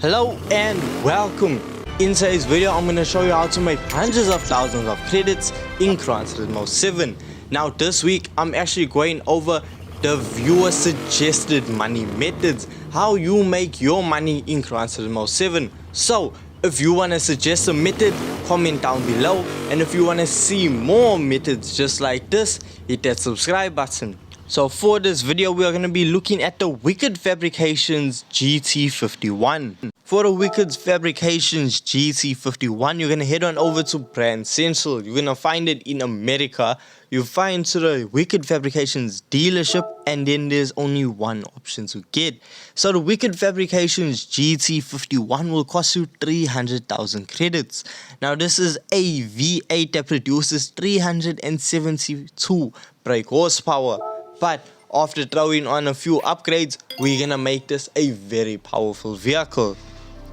Hello and welcome. In today's video I'm going to show you how to make hundreds of thousands of credits in Gran Turismo 7. Now this week I'm actually going over the viewer suggested money methods, how you make your money in Gran Turismo 7. So if you want to suggest a method, comment down below, and if you want to see more methods just like this, hit that subscribe button. So for this video we are going to be looking at the Wicked Fabrications GT51. For the Wicked Fabrications GT51 you're going to head on over to Brand Central. You're going to find it in America. You find to the Wicked Fabrications dealership, and then there's only one option to get. So the Wicked Fabrications GT51 will cost you 300,000 credits. Now this is a V8 that produces 372 brake horsepower. But after throwing on a few upgrades, we're gonna make this a very powerful vehicle.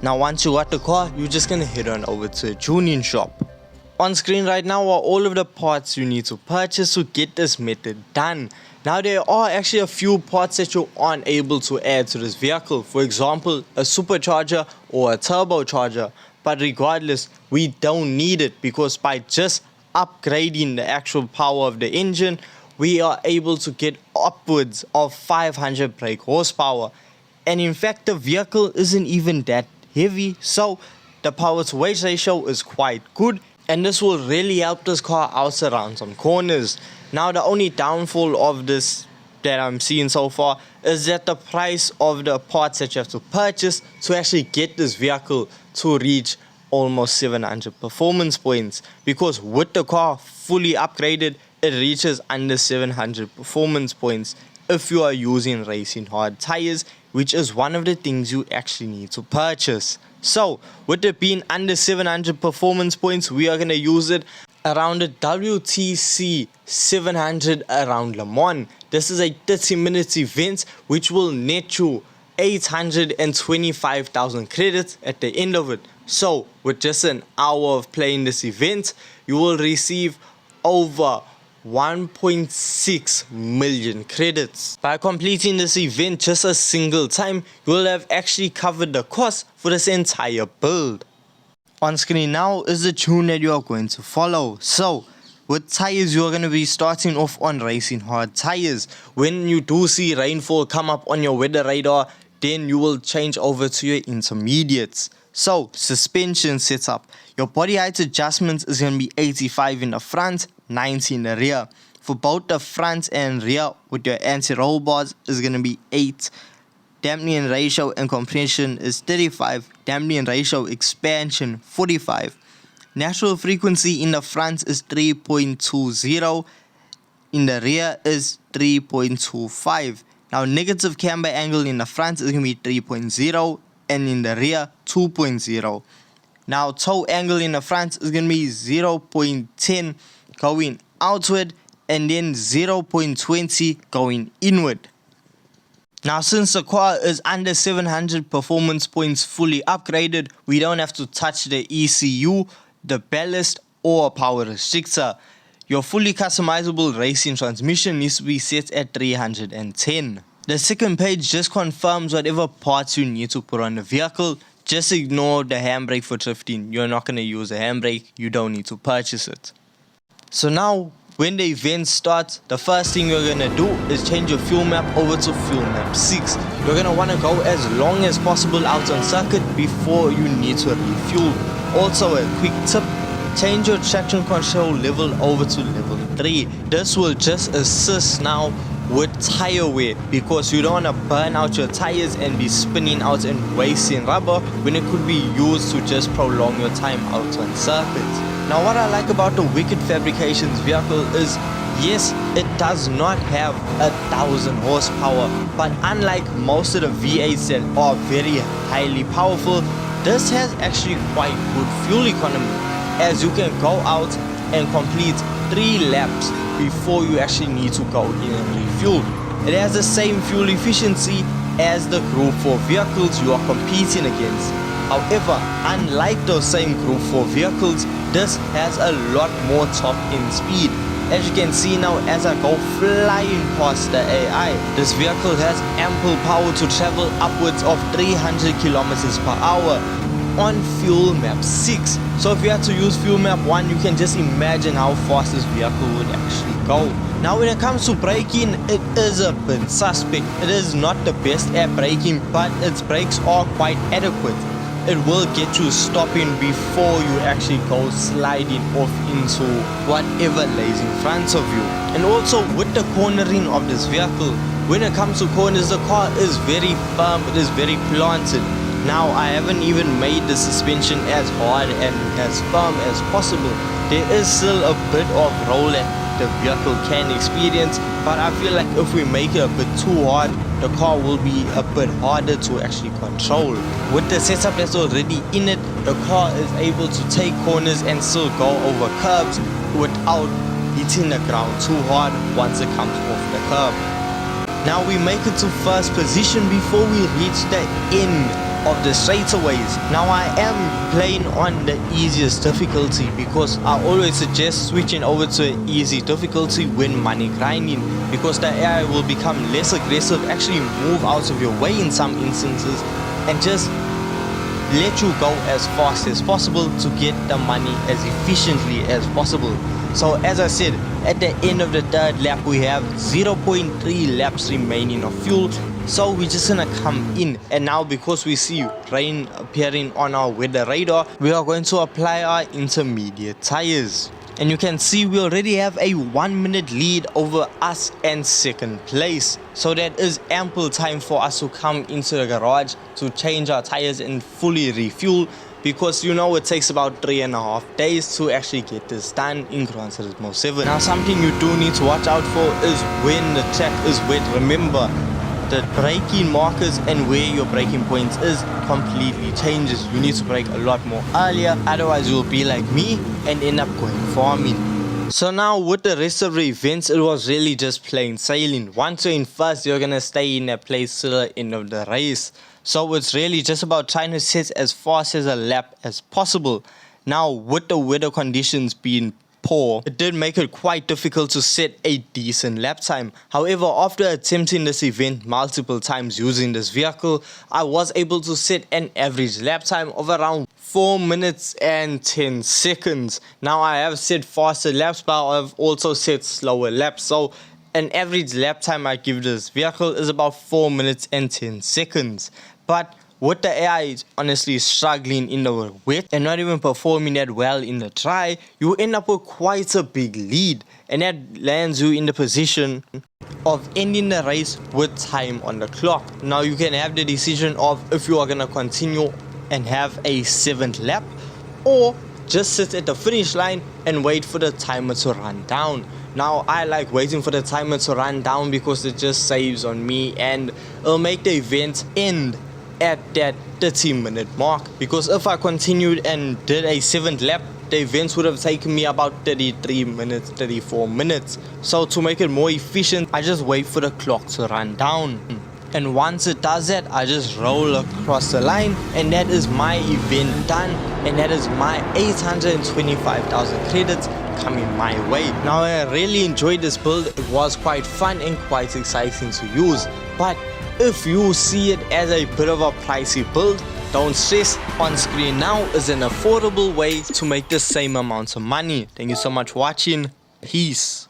Now once you got the car, you're just gonna head on over to a tuning shop. On screen right now are all of the parts you need to purchase to get this method done. Now there are actually a few parts that you aren't able to add to this vehicle. For example, a supercharger or a turbocharger. But regardless, we don't need it because by just upgrading the actual power of the engine, we are able to get upwards of 500 brake horsepower. And in fact the vehicle isn't even that heavy, so the power to weight ratio is quite good, and this will really help this car out around some corners. Now the only downfall of this that I'm seeing so far is that the price of the parts that you have to purchase to actually get this vehicle to reach almost 700 performance points, because with the car fully upgraded it reaches under 700 performance points if you are using racing hard tires, which is one of the things you actually need to purchase. So with it being under 700 performance points, we are going to use it around the WTC 700 around Le Mans. This is a 30-minute event which will net you 825,000 credits at the end of it. So with just an hour of playing this event, you will receive over 1.6 million credits. By completing this event just a single time, you will have actually covered the cost for this entire build. On screen now is the tune that you are going to follow. So with tires you are going to be starting off on racing hard tires. When you do see rainfall come up on your weather radar, then you will change over to your intermediates. So suspension setup, your body height adjustments is going to be 85 in the front, 90 in the rear. For both the front and rear with your anti-roll bars is going to be 8. Dampening ratio and compression is 35. Dampening ratio expansion 45. Natural frequency in the front is 3.20. In the rear is 3.25. Now negative camber angle in the front is going to be 3.0 and in the rear 2.0. Now toe angle in the front is going to be 0.10 going outward and then 0.20 going inward. Now since the car is under 700 performance points fully upgraded, we don't have to touch the ECU, the ballast or power restrictor. Your fully customizable racing transmission needs to be set at 310. The second page just confirms whatever parts you need to put on the vehicle. Just ignore the handbrake for drifting. You're not going to use a handbrake, you don't need to purchase it. So now when the event starts, the first thing you're going to do is change your fuel map over to fuel map 6. You're going to want to go as long as possible out on circuit before you need to refuel. Also a quick tip, change your traction control level over to level 3. This will just assist now with tire wear, because you don't want to burn out your tires and be spinning out and wasting rubber when it could be used to just prolong your time out on circuit. Now what I like about the Wicked Fabrications vehicle is, yes, it does not have 1,000 horsepower, but unlike most of the V8s that are very highly powerful, this has actually quite good fuel economy, as you can go out and complete 3 laps before you actually need to go in and refuel. It has the same fuel efficiency as the Group 4 vehicles you are competing against. However, unlike those same Group 4 vehicles, this has a lot more top end speed. As you can see now, as I go flying past the AI, this vehicle has ample power to travel upwards of 300 kilometers per hour on fuel map 6. So if you had to use fuel map 1, you can just imagine how fast this vehicle would actually go. Now when it comes to braking, it is a bit suspect. It is not the best at braking, but its brakes are quite adequate. It will get you stopping before you actually go sliding off into whatever lays in front of you. And also with the cornering of this vehicle, when it comes to corners, the car is very firm, it is very planted. Now I haven't even made the suspension as hard and as firm as possible. There is still a bit of roll that the vehicle can experience, but I feel like if we make it a bit too hard, the car will be a bit harder to actually control. With the setup that's already in it, the car is able to take corners and still go over curbs without hitting the ground too hard once it comes off the curb. Now we make it to first position before we reach the end of the straightaways. Now I am playing on the easiest difficulty because I always suggest switching over to an easy difficulty when money grinding, because the AI will become less aggressive, actually move out of your way in some instances, and just let you go as fast as possible to get the money as efficiently as possible. So as I said, at the end of the third lap we have 0.3 laps remaining of fuel. So we're just gonna come in, and now because we see rain appearing on our weather radar, we are going to apply our intermediate tires. And you can see we already have a 1 minute lead over us and second place. So that is ample time for us to come into the garage to change our tires and fully refuel, because you know it takes about 3.5 days to actually get this done in Gran Turismo 7. Now something you do need to watch out for is when the track is wet. Remember, the braking markers and where your braking points is completely changes. You need to brake a lot more earlier, otherwise you'll be like me and end up going farming. So now with the rest of the events, it was really just plain sailing. Once you're in first, you're gonna stay in that place till the end of the race. So it's really just about trying to set as fast as a lap as possible. Now with the weather conditions being poor, it did make it quite difficult to set a decent lap time. However, after attempting this event multiple times using this vehicle, I was able to set an average lap time of around 4 minutes and 10 seconds. Now I have set faster laps, but I've also set slower laps. So an average lap time I give this vehicle is about 4 minutes and 10 seconds. But with the AI honestly struggling in the wet and not even performing that well in the dry, you end up with quite a big lead, and that lands you in the position of ending the race with time on the clock. Now you can have the decision of if you are going to continue and have a 7th lap, or just sit at the finish line and wait for the timer to run down. Now I like waiting for the timer to run down because it just saves on me, and it'll make the event end at that 30-minute mark, because if I continued and did a 7th lap, the events would have taken me about 33 minutes, 34 minutes. So to make it more efficient, I just wait for the clock to run down, and once it does that, I just roll across the line, and that is my event done, and that is my 825,000 credits coming my way. Now I really enjoyed this build. It was quite fun and quite exciting to use, but if you see it as a bit of a pricey build, don't stress. On screen now is an affordable way to make the same amount of money. Thank you so much for watching. Peace.